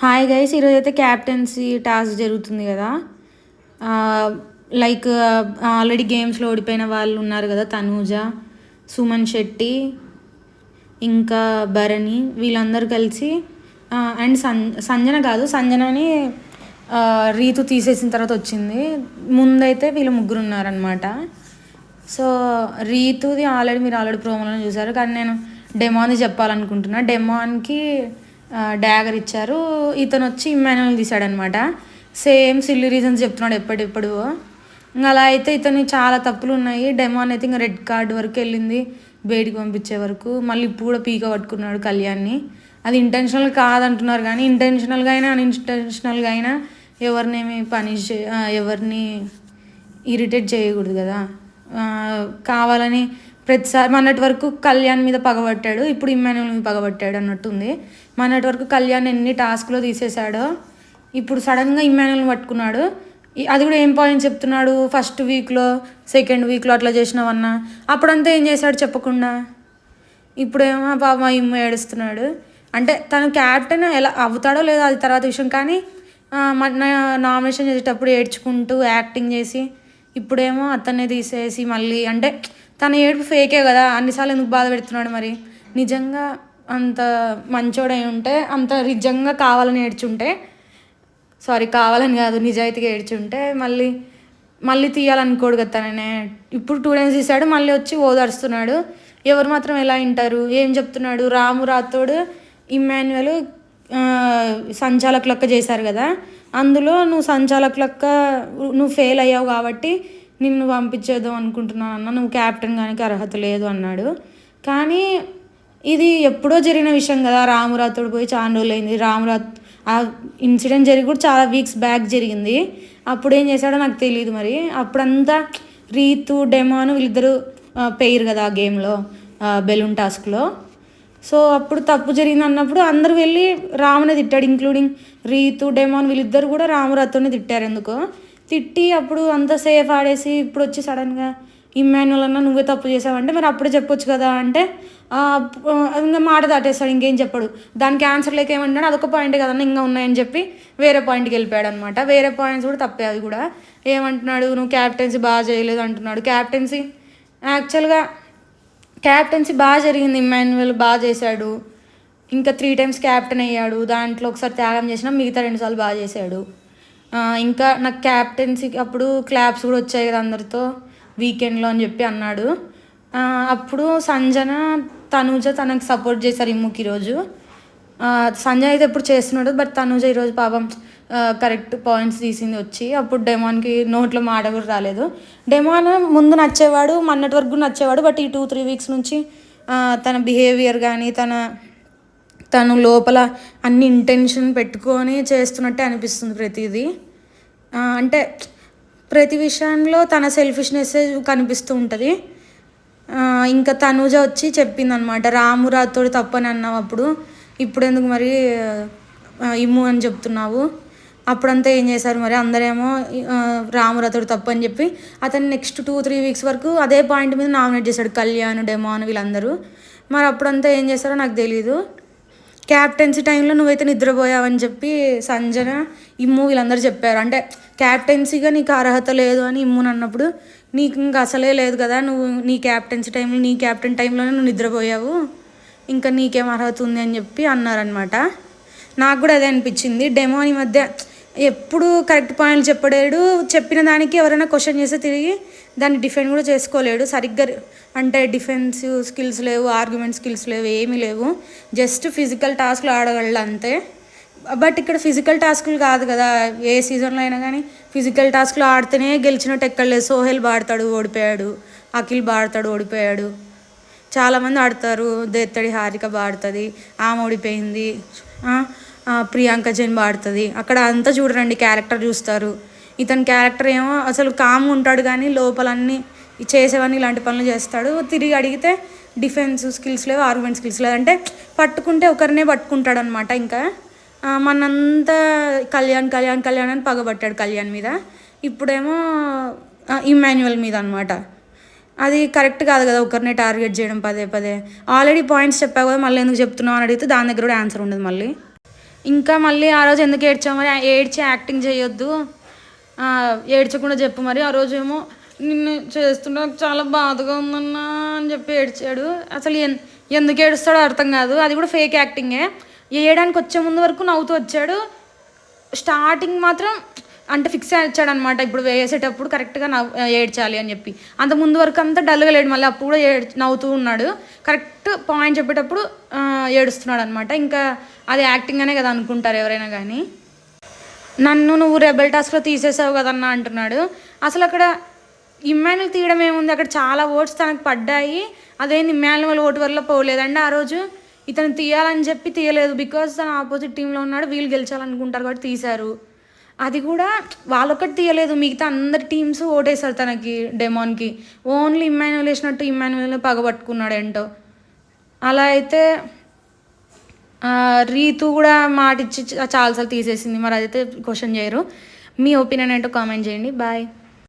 Hi guys, ఈరోజైతే captaincy task జరుగుతుంది కదా. లైక్ ఆల్రెడీ గేమ్స్లో ఓడిపోయిన వాళ్ళు ఉన్నారు కదా, తనూజ, సుమన్ శెట్టి, ఇంకా భరణి, వీళ్ళందరూ కలిసి అండ్ సంజన కాదు, సంజనని రీతు తీసేసిన తర్వాత వచ్చింది. ముందైతే వీళ్ళు ముగ్గురు ఉన్నారనమాట. సో రీతుది మీరు ఆల్రెడీ ప్రోమోలో చూసారు, కానీ నేను డెమోని చెప్పాలనుకుంటున్నా. డెమోన్కి డ్యాగర్ ఇచ్చారు, ఇతను వచ్చి ఇమ్మాన్యువల్ తీశాడనమాట. సేమ్ సిల్లీ రీజన్స్ చెప్తున్నాడు ఎప్పుడెప్పుడు. ఇంకా అలా అయితే ఇతను చాలా తప్పులు ఉన్నాయి. డెమోన్ అయితే ఇంకా రెడ్ కార్డ్ వరకు వెళ్ళింది, బయటికి పంపించే వరకు. మళ్ళీ ఇప్పుడు కూడా పీక పట్టుకున్నాడు కళ్యాణ్ని. అది ఇంటెన్షనల్ కాదంటున్నారు, కానీ ఇంటెన్షనల్గా అయినా అన్ఇంటెన్షనల్గా అయినా ఎవరినేమి ఎవరిని ఇరిటేట్ చేయకూడదు కదా. కావాలని ప్రతిసారి మొన్నటి వరకు కళ్యాణ్ మీద పగబట్టాడు, ఇప్పుడు ఇమ్మాన్యువల్ మీద పగబట్టాడు అన్నట్టుంది. మొన్నటి వరకు కళ్యాణ్ ఎన్ని టాస్క్లో తీసేశాడో, ఇప్పుడు సడన్గా ఇమ్మాన్యువల్ని పట్టుకున్నాడు. అది కూడా ఏం పాయింట్ చెప్తున్నాడు, ఫస్ట్ వీక్లో సెకండ్ వీక్లో అట్లా చేసినావన్నా. అప్పుడంతా ఏం చేశాడు చెప్పకుండా, ఇప్పుడేమో పాప ఇమ్మ ఏడుస్తున్నాడు. అంటే తను క్యాప్టెన్ ఎలా అవుతాడో లేదో అది తర్వాత విషయం, కానీ మన నామినేషన్ చేసేటప్పుడు ఏడ్చుకుంటూ యాక్టింగ్ చేసి ఇప్పుడేమో అతన్నే తీసేసి మళ్ళీ అంటే తన ఏడుపు ఫేకే కదా. అన్నిసార్లు ఎందుకు బాధ పెడుతున్నాడు మరి? నిజంగా అంత మంచోడై ఉంటే, అంత నిజంగా కావాలని ఏడ్చుంటే, కావాలని కాదు నిజాయితీగా ఏడ్చుంటే మళ్ళీ తీయాలనుకోడు కదా తననే. ఇప్పుడు 2 days తీశాడు, మళ్ళీ వచ్చి ఓదారుస్తున్నాడు. ఎవరు మాత్రం ఎలా వింటారు? ఏం చెప్తున్నాడు, రాము రాథోడ్ ఇమ్మాన్యువల్ సంచాలక లెక్క చేశారు కదా, అందులో నువ్వు సంచాలక లెక్క నువ్వు ఫెయిల్ అయ్యావు కాబట్టి నిన్ను పంపించేద్దాం అనుకుంటున్నాను అన్న, నువ్వు క్యాప్టెన్ కానీ అర్హత లేదు అన్నాడు. కానీ ఇది ఎప్పుడో జరిగిన విషయం కదా. రాము రాథోడ్ పోయి చాలా రోజులు అయింది. ఆ ఇన్సిడెంట్ జరిగి కూడా చాలా వీక్స్ బ్యాక్ జరిగింది. అప్పుడు ఏం చేశాడో నాకు తెలియదు మరి. అప్పుడంతా రీతు డెమోన్ వీళ్ళిద్దరూ పెయిర్ కదా ఆ గేమ్లో, బెలూన్ టాస్క్లో. సో అప్పుడు తప్పు జరిగింది అన్నప్పుడు అందరూ వెళ్ళి రామునే తిట్టాడు, ఇంక్లూడింగ్ రీతు డెమోన్ వీళ్ళిద్దరు కూడా రాము రాథోడ్ని తిట్టారు. ఎందుకో తిట్టి అప్పుడు అంత సేఫ్ ఆడేసి ఇప్పుడు వచ్చి సడన్గా ఇమ్మాన్యువల్ అన్న నువ్వే తప్పు చేసావంటే మరి అప్పుడే చెప్పొచ్చు కదా అంటే ఇంకా మాట దాటేస్తాడు, ఇంకేం చెప్పడు. దానికి ఆన్సర్ లేక ఏమంటాడు, అదొక పాయింటే కదన్నా ఇంకా ఉన్నాయని చెప్పి వేరే పాయింట్కి వెళ్ళిపోయాడు అనమాట. వేరే పాయింట్స్ కూడా తప్పే. అది కూడా ఏమంటున్నాడు, నువ్వు క్యాప్టెన్సీ బాగా చేయలేదు అంటున్నాడు. యాక్చువల్గా క్యాప్టెన్సీ బాగా జరిగింది, ఇమ్మాన్యువల్ బాగా చేశాడు. ఇంకా 3 times క్యాప్టెన్ అయ్యాడు, దాంట్లో ఒకసారి త్యాగం చేసినా మిగతా 2 సార్లు బాగా చేశాడు. ఇంకా నాకు క్యాప్టెన్సీకి అప్పుడు క్లాప్స్ కూడా వచ్చాయి కదా అందరితో వీకెండ్లో అని చెప్పి అన్నాడు. అప్పుడు సంజన తనూజ తనకు సపోర్ట్ చేశారు ఇమ్ముకి ఈరోజు. సంజన అయితే ఎప్పుడు చేస్తున్నాడు, బట్ తనూజ ఈరోజు పాపం కరెక్ట్ పాయింట్స్ తీసింది వచ్చి. అప్పుడు డెమాన్కి నోట్లో మాట కూడా రాలేదు. డెమాన్ ముందు నచ్చేవాడు, మొన్నటి వరకు నచ్చేవాడు, బట్ ఈ 2-3 weeks నుంచి తన బిహేవియర్ కానీ తను లోపల అన్ని ఇంటెన్షన్ పెట్టుకొని చేస్తున్నట్టే అనిపిస్తుంది ప్రతిదీ. అంటే ప్రతి విషయంలో తన సెల్ఫిష్నెస్ కనిపిస్తూ ఉంటుంది. ఇంకా తనూజ వచ్చి చెప్పిందనమాట, రాము రాథోడ్ తప్పని అన్నావు అప్పుడు, ఇప్పుడు ఎందుకు మరి ఇమ్ము అని చెప్తున్నావు. అప్పుడంతా ఏం చేశారు మరి, అందరేమో రాము రాథోడ్ తప్పు అని చెప్పి అతను నెక్స్ట్ 2-3 weeks వరకు అదే పాయింట్ మీద నామినేట్ చేశాడు, కళ్యాణ్ డెమాన్ వీళ్ళందరూ. మరి అప్పుడంతా ఏం చేశారో నాకు తెలీదు. క్యాప్టెన్సీ టైంలో నువ్వైతే నిద్రపోయావని చెప్పి సంజన ఇమ్ము వీళ్ళందరూ చెప్పారు. అంటే క్యాప్టెన్సీగా నీకు అర్హత లేదు అని ఇమ్ముని అన్నప్పుడు, నీకు ఇంకా అసలే లేదు కదా, నువ్వు నీ క్యాప్టెన్సీ టైంలో నీ క్యాప్టెన్ టైంలోనే నువ్వు నిద్రపోయావు, ఇంకా నీకేం అర్హత ఉంది అని చెప్పి అన్నారనమాట. నాకు కూడా అదే అనిపించింది. డెమోన్ ఈ మధ్య ఎప్పుడు కరెక్ట్ పాయింట్లు చెప్పలేడు, చెప్పిన దానికి ఎవరైనా క్వశ్చన్ చేస్తే తిరిగి దాన్ని డిఫెండ్ కూడా చేసుకోలేడు సరిగ్గా. అంటే డిఫెన్సివ్ స్కిల్స్ లేవు, ఆర్గ్యుమెంట్ స్కిల్స్ లేవు, ఏమీ లేవు. జస్ట్ ఫిజికల్ టాస్క్లు ఆడగలడు అంతే. బట్ ఇక్కడ ఫిజికల్ టాస్క్లు కాదు కదా, ఏ సీజన్లో అయినా కానీ ఫిజికల్ టాస్క్లు ఆడితేనే గెలిచినట్టు ఎక్కడలేదు. సోహెల్ బాడతాడు ఓడిపోయాడు, అఖిల్ బాడతాడు ఓడిపోయాడు, చాలామంది ఆడతారు. దేత్తడి హారిక బాడుతుంది, ఆమె ఓడిపోయింది. ప్రియాంక జైన్ బాడుతుంది. అక్కడ అంతా చూడరండి, క్యారెక్టర్ చూస్తారు. ఇతని క్యారెక్టర్ ఏమో అసలు కామ్గా ఉంటాడు, కానీ లోపలన్నీ చేసేవన్నీ ఇలాంటి పనులు చేస్తాడు. తిరిగి అడిగితే డిఫెన్స్ స్కిల్స్ లేవు, ఆర్గ్యుమెంట్ స్కిల్స్ లేవు. అంటే పట్టుకుంటే ఒకరినే పట్టుకుంటాడు అనమాట. ఇంకా మనంతా కళ్యాణ్ అని పగబట్టాడు కళ్యాణ్ మీద, ఇప్పుడేమో ఇమ్మాన్యువల్ మీద అనమాట. అది కరెక్ట్ కాదు కదా, ఒకరినే టార్గెట్ చేయడం పదే పదే. ఆల్రెడీ పాయింట్స్ చెప్పావు కదా, మళ్ళీ ఎందుకు చెప్తున్నావు అని అడిగితే దాని దగ్గర కూడా ఆన్సర్ ఉండదు మళ్ళీ. ఇంకా మళ్ళీ ఆ రోజు ఎందుకు ఏడ్చావు మరి, ఏడ్చి యాక్టింగ్ చేయొద్దు, ఏడ్చకుండా చెప్పు మరి. ఆ రోజు ఏమో నిన్ను చేస్తుంటే నాకు చాలా బాధగా ఉందన్నా అని చెప్పి ఏడ్చాడు. అసలు ఎందుకు ఏడుస్తాడో అర్థం కాదు. అది కూడా ఫేక్ యాక్టింగే. వేయడానికి వచ్చే ముందు వరకు నవ్వుతూ వచ్చాడు, స్టార్టింగ్ మాత్రం అంటే ఫిక్స్ అయ్యాడు అనమాట. ఇప్పుడు వేసేటప్పుడు కరెక్ట్గా ఏడ్చాలి అని చెప్పి. అంత ముందు వరకు అంతా డల్గా లేడు, మళ్ళీ అప్పుడు కూడా నవ్వుతూ ఉన్నాడు. కరెక్ట్ పాయింట్ చెప్పేటప్పుడు ఏడుస్తున్నాడు అనమాట. ఇంకా అది యాక్టింగ్ అనే కదా అనుకుంటారు ఎవరైనా కానీ. నన్ను నువ్వు రెబెల్ టాస్క్లో తీసేసావు కదన్నా అంటున్నాడు. అసలు అక్కడ ఇమ్మాన్యుల్ తీయడం ఏముంది, అక్కడ చాలా ఓట్స్ తనకు పడ్డాయి. అదేంది ఇమ్మాన్యుల్ ఓటు వల్ల పోలేదండి ఆ రోజు. ఇతను తీయాలని చెప్పి తీయలేదు, బికాజ్ తన ఆపోజిట్ టీంలో ఉన్నాడు, వీళ్ళు గెలిచాలనుకుంటారు కాబట్టి తీశారు. అది కూడా వాళ్ళొక్కటి తీయలేదు, మిగతా అందరి టీమ్స్ ఓటేశారు తనకి, డెమాన్కి. ఓన్లీ ఇమ్మాన్యుల్ వేసినట్టు ఇమ్మాన్యుల్ని పగబట్టుకున్నాడు ఏంటో. అలా అయితే రీతు కూడా మాట ఇచ్చి చాలాసార్లు తీసేసింది. మరి అదైతే క్వశ్చన్ చేయరు. మీ ఒపీనియన్ ఏంటో కామెంట్ చేయండి. బాయ్.